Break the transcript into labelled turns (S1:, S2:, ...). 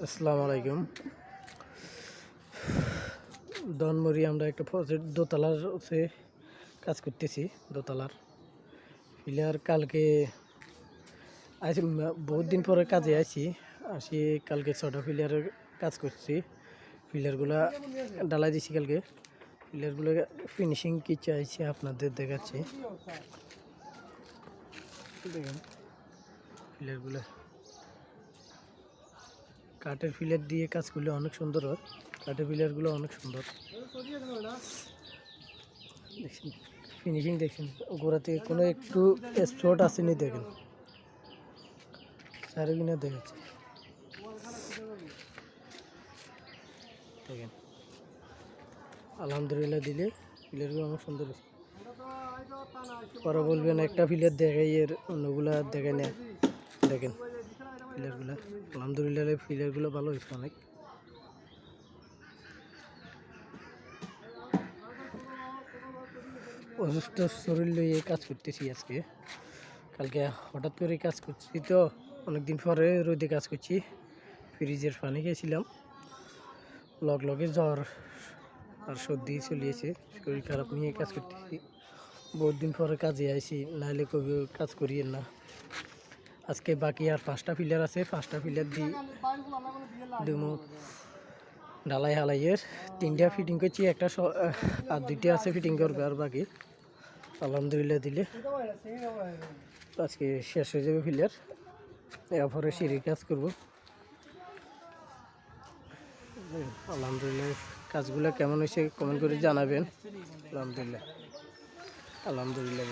S1: আসসালামু আলাইকুম। দনমরি আমরা একটা প্রজেক্ট দোতলার হচ্ছে কাজ করতেছি। দোতলার পিলার কালকে আজ বহুত দিন পরে কাজে আসি কালকে 6টা পিলারের কাজ করছি। পিলারগুলা ডালাই দিছি কালকে। পিলারগুলো ফিনিশিং কি চাইছে আপনাদের দেখাচ্ছি। দেখেন পিলারগুলো কাঠের পিলার দিয়ে কাজ করলে অনেক সুন্দর হয়। কাঠের পিলারগুলো অনেক সুন্দর দেখছেন, ফিনিশিং দেখছেন, গোড়াতে কোনো একটু স্পট আসেনি। দেখেন চারিদিনে দেখাচ্ছে, দেখেন আলহামদুলিল্লাহ দিলে পিলারগুলো অনেক সুন্দর আছে। পরে বলবেন একটা পিলার দেখাই এর অন্যগুলা দেখে নেয়। দেখেন পিলারগুলো আলহামদুলিল্লাহ পিলারগুলো ভালো হয়েছে অনেক। অসুস্থ শরীর লইয়ে কাজ করতেছি আজকে। কালকে হঠাৎ করে কাজ করছি তো, অনেকদিন পরে রোদে কাজ করছি। ফ্রিজের পানি খেয়েছিলাম, লগে জ্বর আর সর্দি চলিয়েছে। শরীর খারাপ নিয়ে কাজ করতেছি। বহুত দিন পরে কাজে আইছি, নাহলে কবে কাজ করিয়েন না। আজকে বাকি আর 5টা পিলার আছে, 5টা পিলার দিমু ঢালাই হালাইয়ের। 3টা ফিটিং করছি, একটা আর 2টা আছে ফিটিং করবে আর বাকি। আলহামদুলিল্লাহ দিলে আজকে শেষ হয়ে যাবে পিলার। এরপরে সিঁড়ির কাজ করব। আলহামদুলিল্লাহ কাজগুলো কেমন হয়েছে কমেন্ট করে জানাবেন। আলহামদুলিল্লাহ আলহামদুলিল্লাহ।